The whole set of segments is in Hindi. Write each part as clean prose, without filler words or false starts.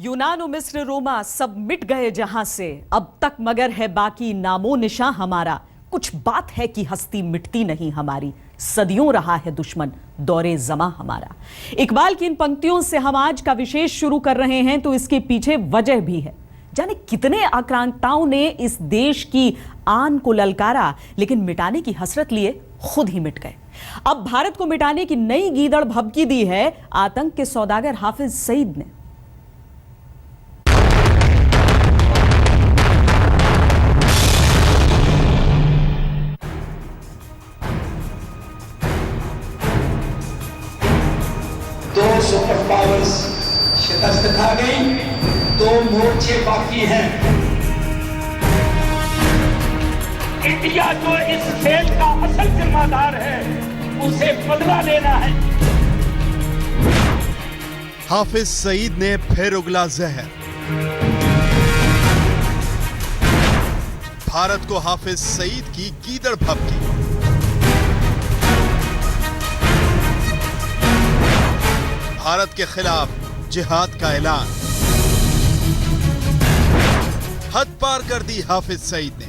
यूनान और मिस्र रोमा सब मिट गए जहां से, अब तक मगर है बाकी नामो निशां हमारा। कुछ बात है कि हस्ती मिटती नहीं हमारी, सदियों रहा है दुश्मन दौरे जमा हमारा। इकबाल की इन पंक्तियों से हम आज का विशेष शुरू कर रहे हैं, तो इसके पीछे वजह भी है। जाने कितने आक्रांताओं ने इस देश की आन को ललकारा, लेकिन मिटाने की हसरत लिए खुद ही मिट गए। अब भारत को मिटाने की नई गीदड़ भभकी दी है आतंक के सौदागर हाफिज सईद ने। दो सुपर पावर्स शिकस्त खा गई, दो मोर्चे बाकी हैं। इंडिया जो इस खेल का असल जिम्मेदार है, उसे बदला लेना है। हाफिज सईद ने फिर उगला जहर। भारत को हाफिज सईद की गीदड़ भभकी। भारत के खिलाफ जिहाद का ऐलान। हद पार कर दी हाफिज सईद ने।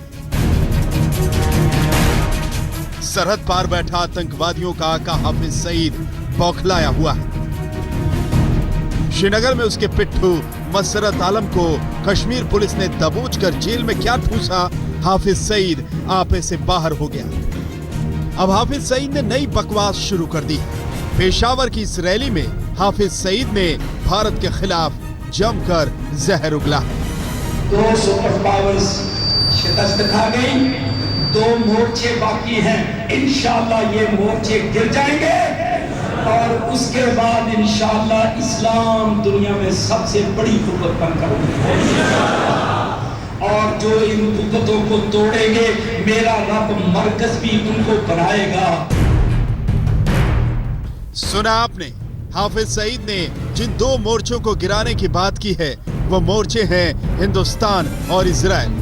सरहद पार बैठा आतंकवादियों का आका हाफिज सईद बौखलाया हुआ है। श्रीनगर में उसके पिट्ठू मसरत आलम को कश्मीर पुलिस ने दबोच कर जेल में क्या ठूसा, हाफिज सईद आपे से बाहर हो गया। अब हाफिज सईद ने नई बकवास शुरू कर दी। पेशावर की इस रैली में हाफिज सईद ने भारत के खिलाफ जमकर जहर उगला। दो सुपर पावर्स शिकस्त खा गई, दो मोर्चे बाकी हैं। इंशाअल्लाह ये मोर्चे गिर जाएंगे और उसके बाद इंशाअल्लाह इस्लाम दुनिया में सबसे बड़ी कुव्वत बनकर उभरेगा। और जो इन कुव्वतों को तोड़ेंगे, मेरा रब मरकज भी उनको बनाएगा। सुना आपने, हाफिज सईद ने जिन दो मोर्चों को गिराने की बात की है, वो मोर्चे हैं हिंदुस्तान और इजराइल।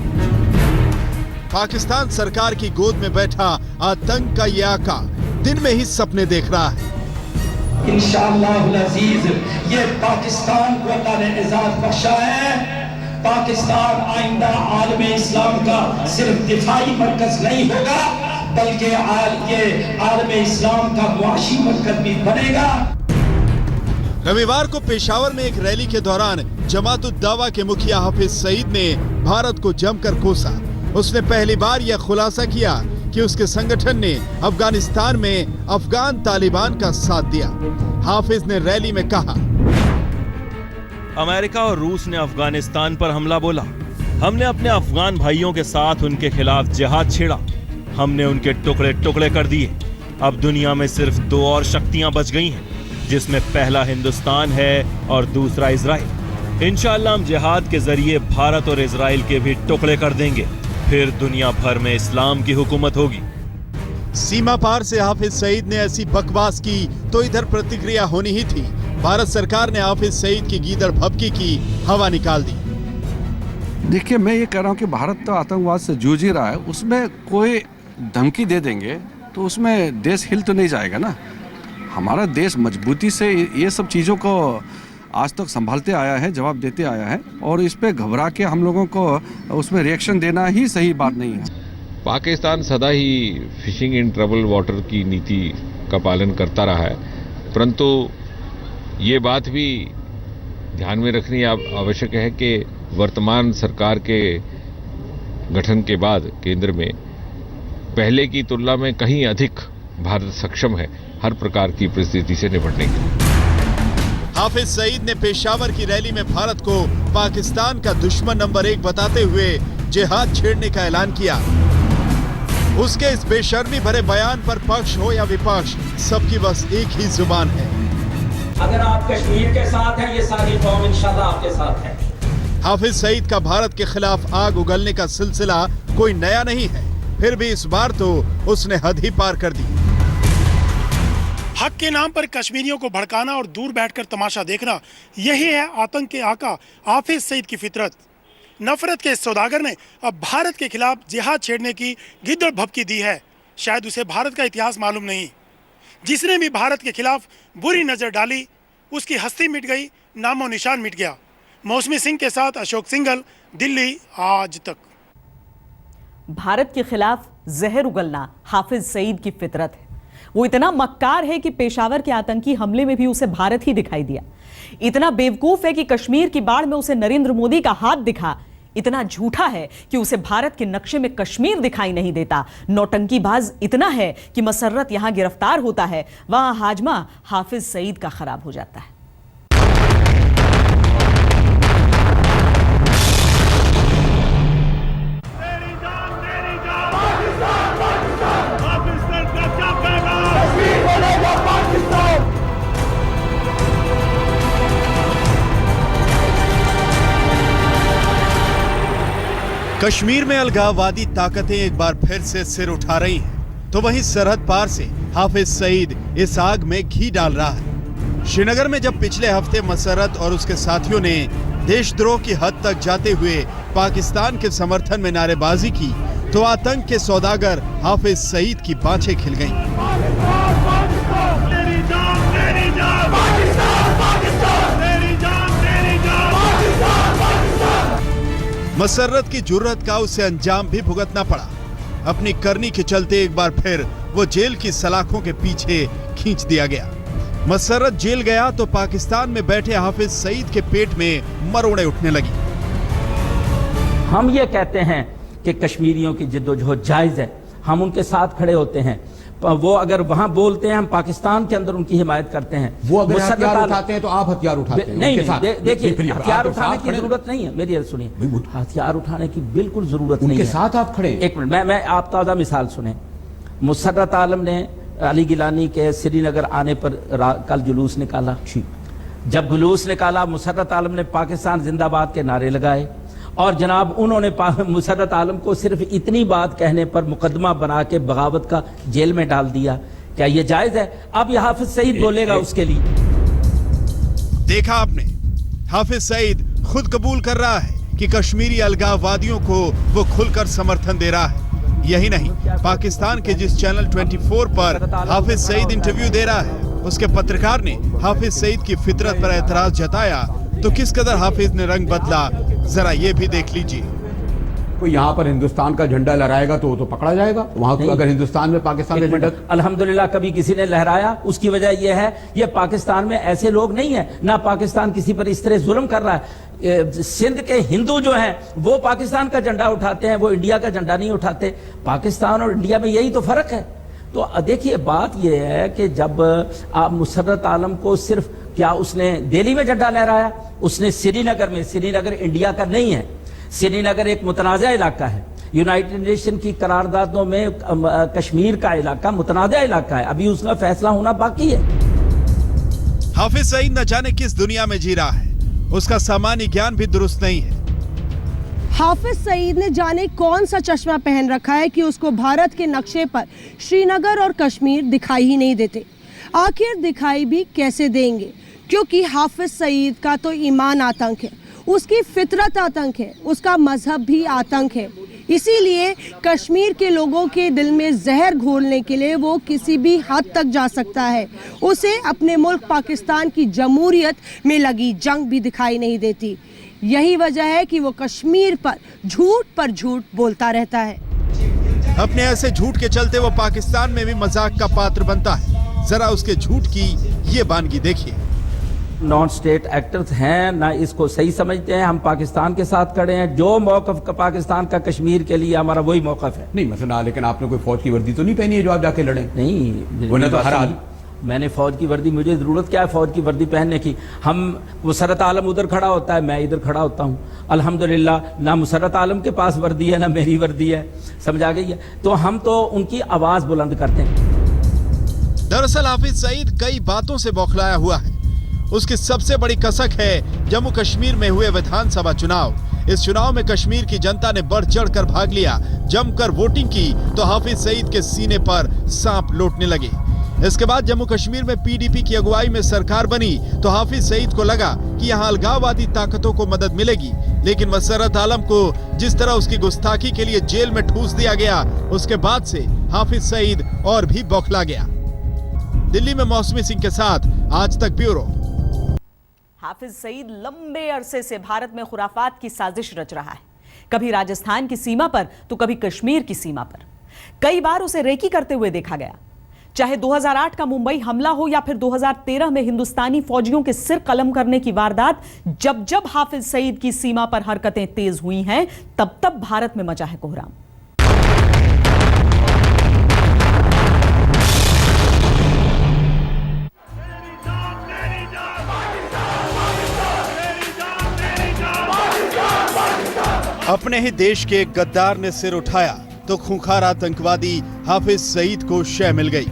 पाकिस्तान सरकार की गोद में बैठा आतंक का ये आका दिन में ही सपने देख रहा है। इंशाअल्लाह अज़ीज, ये पाकिस्तान को अल्लाह ने इज़्ज़त बख्शा है। पाकिस्तान आइंदा आलमे इस्लाम का सिर्फ दिफाई मरकज नहीं होगा, बल्कि ये आलमे इस्लाम का मुआशी मरकज भी बनेगा। रविवार को पेशावर में एक रैली के दौरान जमात-उद-दावा के मुखिया हाफिज सईद ने भारत को जमकर कोसा। उसने पहली बार यह खुलासा किया कि उसके संगठन ने अफगानिस्तान में अफगान तालिबान का साथ दिया। हाफिज ने रैली में कहा, अमेरिका और रूस ने अफगानिस्तान पर हमला बोला। हमने अपने अफगान भाइयों के साथ उनके खिलाफ जिहाद छेड़ा। हमने उनके टुकड़े टुकड़े कर दिए। अब दुनिया में सिर्फ दो और शक्तियां बच गई हैं, जिसमें पहला हिंदुस्तान है और दूसरा इजराइल। इंशाअल्लाह हम जिहाद के जरिए भारत और इजराइल के भी टुकड़े कर देंगे, फिर दुनिया भर में इस्लाम की हुकूमत होगी। सीमा पार से हाफिज सईद ने ऐसी बकवास की तो इधर प्रतिक्रिया होनी ही थी। भारत सरकार ने हाफिज सईद की गीदड़ भभकी की हवा निकाल दी। देखिए, मैं ये कह रहा हूँ कि भारत तो आतंकवाद से जूझ ही रहा है। उसमें कोई धमकी दे देंगे तो उसमें देश हिल तो नहीं जाएगा ना। हमारा देश मजबूती से ये सब चीज़ों को आज तक संभालते आया है, जवाब देते आया है, और इस पे घबरा के हम लोगों को उसमें रिएक्शन देना ही सही बात नहीं है। पाकिस्तान सदा ही फिशिंग इन ट्रबल वाटर की नीति का पालन करता रहा है, परंतु ये बात भी ध्यान में रखनी आवश्यक है कि वर्तमान सरकार के गठन के बाद केंद्र में पहले की तुलना में कहीं अधिक भारत सक्षम है हर प्रकार की परिस्थिति से निपटने के लिए। हाफिज सईद ने पेशावर की रैली में भारत को पाकिस्तान का दुश्मन नंबर 1 बताते हुए जिहाद छेड़ने का ऐलान किया। उसके इस बेशर्मी भरे बयान पर पक्ष हो या विपक्ष, सबकी बस एक ही जुबान है। अगर आप कश्मीर के साथ हैं, ये सारी कौम इंशाअल्लाह आपके साथ है। हाफिज सईद का भारत के खिलाफ आग उगलने का सिलसिला कोई नया नहीं है, फिर भी इस बार तो उसने हद ही पार कर दी। हक के नाम पर कश्मीरियों को भड़काना और दूर बैठकर तमाशा देखना, यही है आतंक के आका हाफिज सईद की फितरत। नफरत के इस सौदागर ने अब भारत के खिलाफ जिहाद छेड़ने की गीदड़ भभकी दी है। शायद उसे भारत का इतिहास मालूम नहीं। जिसने भी भारत के खिलाफ बुरी नजर डाली, उसकी हस्ती मिट गई, नामो निशान मिट गया। मौसमी सिंह के साथ अशोक सिंघल, दिल्ली, आज तक। भारत के खिलाफ जहर उगलना हाफिज सईद की फितरत है। वो इतना मक्कार है कि पेशावर के आतंकी हमले में भी उसे भारत ही दिखाई दिया। इतना बेवकूफ है कि कश्मीर की बाढ़ में उसे नरेंद्र मोदी का हाथ दिखा। इतना झूठा है कि उसे भारत के नक्शे में कश्मीर दिखाई नहीं देता। नौटंकीबाज इतना है कि मसर्रत यहां गिरफ्तार होता है, वहां हाजमा हाफिज सईद का खराब हो जाता है। कश्मीर में अलगाववादी ताकतें एक बार फिर से सिर उठा रही हैं, तो वहीं सरहद पार से हाफिज सईद इस आग में घी डाल रहा है। श्रीनगर में जब पिछले हफ्ते मसर्रत और उसके साथियों ने देशद्रोह की हद तक जाते हुए पाकिस्तान के समर्थन में नारेबाजी की, तो आतंक के सौदागर हाफिज सईद की बाँछें खिल गईं। मसर्रत की जुर्रत का उसे अंजाम भी भुगतना पड़ा। अपनी करनी के चलते एक बार फिर वो जेल की सलाखों के पीछे खींच दिया गया। मसर्रत जेल गया तो पाकिस्तान में बैठे हाफिज सईद के पेट में मरोड़े उठने लगी। हम ये कहते हैं कि कश्मीरियों की जिद्दोजहद जायज है, हम उनके साथ खड़े होते हैं। वो अगर वहां बोलते हैं, हम पाकिस्तान के अंदर उनकी हिमायत करते हैं। वो अगर हथियार उठाते हैं तो आप हथियार उठाते हैं? नहीं, देखिए हथियार उठाने की जरूरत नहीं है। मेरी सुनिए, हथियार उठाने की बिल्कुल जरूरत नहीं है। उनके साथ आप खड़े? एक मिनट, मैं आप ताज़ा मिसाल सुने। मुसर्रत आलम ने अली गिलानी के श्रीनगर आने पर कल जुलूस निकाला। जब जुलूस निकाला, मुसर्रत आलम ने पाकिस्तान जिंदाबाद के नारे लगाए और जनाब उन्होंने मुसर्रत आलम को सिर्फ इतनी बात कहने पर मुकदमा बना के बगावत का जेल में डाल दिया। क्या ये जायज है? अब ये हाफिज सईद बोलेगा उसके लिए। देखा आपने, हाफिज सईद खुद कबूल कर रहा है कि कश्मीरी अलगाववादियों को वो खुलकर समर्थन दे रहा है। यही नहीं, पाकिस्तान के जिस चैनल 24 पर हाफिज सईद इंटरव्यू दे रहा है, उसके पत्रकार ने हाफिज सईद की फितरत पर एतराज जताया। तो किस कदर हाफिज ने रंग बदला, जरा ये भी देख लीजिए। कोई यहाँ पर हिंदुस्तान का झंडा लहराएगा तो पकड़ा जाएगा। वहाँ तो अगर हिंदुस्तान में पाकिस्तान का झंडा, अल्हम्दुलिल्लाह कभी किसी ने लहराया, उसकी वजह यह है ये पाकिस्तान में ऐसे लोग नहीं है, ना पाकिस्तान किसी पर इस तरह जुल्म कर रहा है। सिंध के हिंदू जो हैं वो पाकिस्तान का झंडा उठाते हैं, वो इंडिया का झंडा नहीं उठाते। पाकिस्तान और इंडिया में यही तो फर्क है। तो देखिए बात यह है कि जब आप मुसर्रत आलम को सिर्फ, क्या उसने दिल्ली में झंडा लहराया? उसने श्रीनगर में, श्रीनगर इंडिया का नहीं है, श्रीनगर एक मुतनाज़ा इलाका है। यूनाइटेड नेशन की करारदादों में कश्मीर का इलाका मुतनाज़ा इलाका है, अभी उसका फैसला होना बाकी है। हाफिज सईद न जाने किस दुनिया में जी रहा है, उसका सामान्य ज्ञान भी दुरुस्त नहीं है। हाफिज सईद ने जाने कौन सा चश्मा पहन रखा है कि उसको भारत के नक्शे पर श्रीनगर और कश्मीर दिखाई ही नहीं देते। आखिर दिखाई भी कैसे देंगे, क्योंकि हाफिज सईद का तो ईमान आतंक है, उसकी फितरत आतंक है, उसका मजहब भी आतंक है। इसीलिए कश्मीर के लोगों के दिल में जहर घोलने के लिए वो किसी भी हद तक जा सकता है। उसे अपने मुल्क पाकिस्तान की जमहूरियत में लगी जंग भी दिखाई नहीं देती। यही वजह है कि वो कश्मीर पर झूठ बोलता रहता है। अपने ऐसे झूठ के चलते वो पाकिस्तान में भी मजाक का पात्र बनता है। जरा उसके झूठ की ये बानगी देखिए। नॉन स्टेट एक्टर्स हैं ना, इसको सही समझते हैं। हम पाकिस्तान के साथ खड़े हैं। जो मौकफ पाकिस्तान का कश्मीर के लिए हमारा वही मौकफ है। नहीं मसला, लेकिन आपने कोई फौज की वर्दी तो नहीं पहनी है जो आप जाके लड़े? नहीं, तो हर मैंने फौज की वर्दी, मुझे जरूरत क्या है फौज की वर्दी पहनने की? हम मुसर्रत आलम उधर खड़ा होता है, मैं इधर खड़ा होता हूँ। अल्हम्दुलिल्लाह ना मुसर्रत आलम के पास वर्दी है ना मेरी वर्दी है, समझ आ गई है? तो हम तो उनकी आवाज बुलंद करते हैं। दरअसल हाफिज सईद कई बातों से बौखलाया हुआ है। उसकी सबसे बड़ी कसक है जम्मू कश्मीर में हुए विधानसभा चुनाव। इस चुनाव में कश्मीर की जनता ने बढ़ चढ़कर भाग लिया, जमकर वोटिंग की तो हाफिज सईद के सीने पर सांप लौटने लगे। इसके बाद जम्मू कश्मीर में पीडीपी की अगुवाई में सरकार बनी तो हाफिज सईद को लगा कि यहाँ अलगाववादी ताकतों को मदद मिलेगी, लेकिन मसर्रत आलम को जिस तरह उसकी गुस्ताखी के लिए जेल में ठूस दिया गया, उसके बाद से हाफिज सईद और भी बौखला गया। दिल्ली में मौसमी सिंह के साथ आज तक ब्यूरो। हाफिज सईद लंबे अरसे से भारत में खुराफात की साजिश रच रहा है, कभी राजस्थान की सीमा पर तो कभी कश्मीर की सीमा पर। कई बार उसे रेकी करते हुए देखा गया, चाहे 2008 का मुंबई हमला हो या फिर 2013 में हिंदुस्तानी फौजियों के सिर कलम करने की वारदात। जब जब हाफिज सईद की सीमा पर हरकतें तेज हुई हैं, तब तब भारत में मचा है कोहराम। अपने ही देश के एक गद्दार ने सिर उठाया तो खूंखार आतंकवादी हाफिज सईद को शय मिल गई।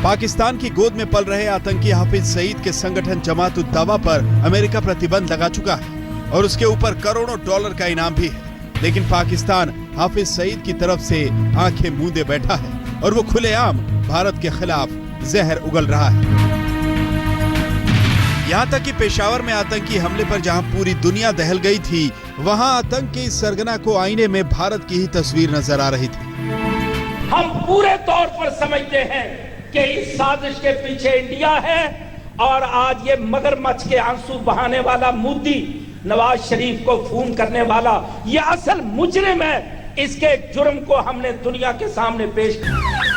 पाकिस्तान की गोद में पल रहे आतंकी हाफिज सईद के संगठन जमात उद दावा पर अमेरिका प्रतिबंध लगा चुका है और उसके ऊपर करोड़ों डॉलर का इनाम भी है। लेकिन पाकिस्तान हाफिज सईद की तरफ से आंखें मूंदे बैठा है और वो खुलेआम भारत के खिलाफ जहर उगल रहा है। यहाँ तक कि पेशावर में आतंकी हमले पर जहाँ पूरी दुनिया दहल गई थी, वहाँ आतंक के इस सरगना को आईने में भारत की ही तस्वीर नजर आ रही थी। हम पूरे तौर पर समझते हैं कि इस साजिश के पीछे इंडिया है और आज ये मगरमच्छ के आंसू बहाने वाला मोदी, नवाज शरीफ को खून करने वाला ये असल मुजरिम है। इसके जुर्म को हमने दुनिया के सामने पेश किया।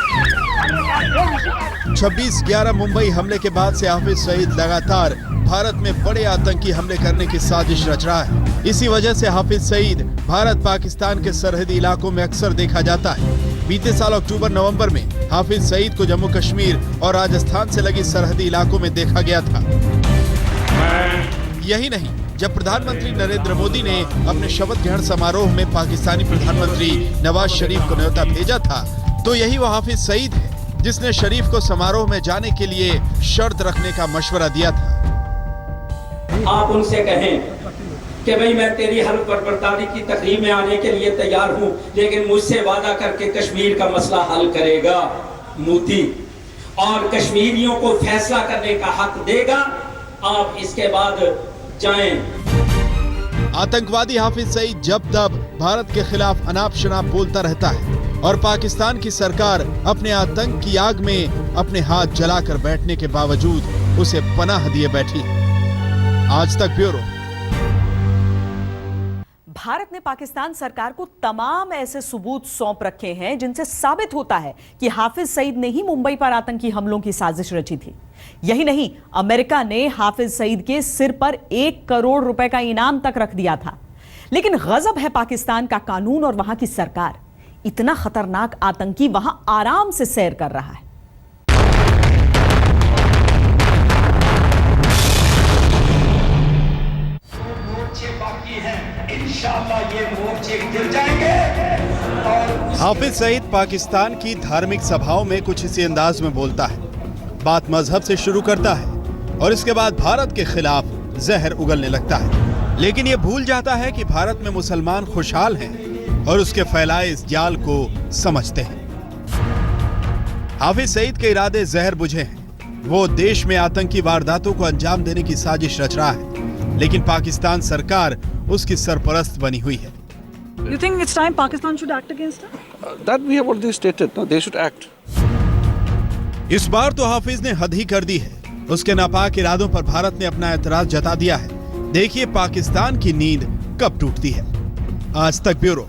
26/11 मुंबई हमले के बाद से हाफिज सईद लगातार भारत में बड़े आतंकी हमले करने की साजिश रच रहा है। इसी वजह से हाफिज सईद भारत पाकिस्तान के सरहदी इलाकों में अक्सर देखा जाता है। बीते साल अक्टूबर-नवंबर में हाफिज सईद को जम्मू कश्मीर और राजस्थान से लगी सरहदी इलाकों में देखा गया था। यही नहीं, जब प्रधानमंत्री नरेंद्र मोदी ने अपने शपथ ग्रहण समारोह में पाकिस्तानी प्रधानमंत्री नवाज शरीफ को न्योता भेजा था, तो यही वो हाफिज सईद है जिसने शरीफ को समारोह में जाने के लिए शर्त रखने का मशवरा दिया था। आप उनसे कहें कि भाई मैं तेरी हल्फ बर्दारी की तकरीब में आने के लिए तैयार हूं, लेकिन मुझसे वादा करके कश्मीर का मसला हल करेगा मोदी और कश्मीरियों को फैसला करने का हक देगा। आप इसके बाद जाएं। आतंकवादी हाफिज सईद जब तब भारत के खिलाफ अनाप शनाप बोलता रहता है और पाकिस्तान की सरकार अपने आतंक की आग में अपने हाथ जलाकर बैठने के बावजूद उसे पनाह दिए बैठी है। आज तक ब्यूरो। भारत ने पाकिस्तान सरकार को तमाम ऐसे सबूत सौंप रखे हैं जिनसे साबित होता है कि हाफिज सईद ने ही मुंबई पर आतंकी हमलों की साजिश रची थी। यही नहीं, अमेरिका ने हाफिज सईद के सिर पर 1 करोड़ रुपए का इनाम तक रख दिया था। लेकिन गजब है पाकिस्तान का कानून और वहां की सरकार, इतना खतरनाक आतंकी वहां आराम से सैर कर रहा है। इंशाअल्लाह ये मोर्चे गिर जाएंगे। और हाफिज सईद पाकिस्तान की धार्मिक सभाओं में कुछ इसी अंदाज में बोलता है। बात मजहब से शुरू करता है और इसके बाद भारत के खिलाफ जहर उगलने लगता है। लेकिन ये भूल जाता है कि भारत में मुसलमान खुशहाल हैं और उसके फैलाए इस जाल को समझते हैं। हाफिज सईद के इरादे जहर बुझे हैं। वो देश में आतंकी वारदातों को अंजाम देने की साजिश रच रहा है, लेकिन पाकिस्तान सरकार उसकी सरपरस्त बनी हुई है। You think it's time Pakistan should act against it? That we have already stated. No, they should act. इस बार तो हाफिज ने हद ही कर दी है। उसके नापाक इरादों पर भारत ने अपना एतराज जता दिया है। देखिए पाकिस्तान की नींद कब टूटती है। आज तक ब्यूरो।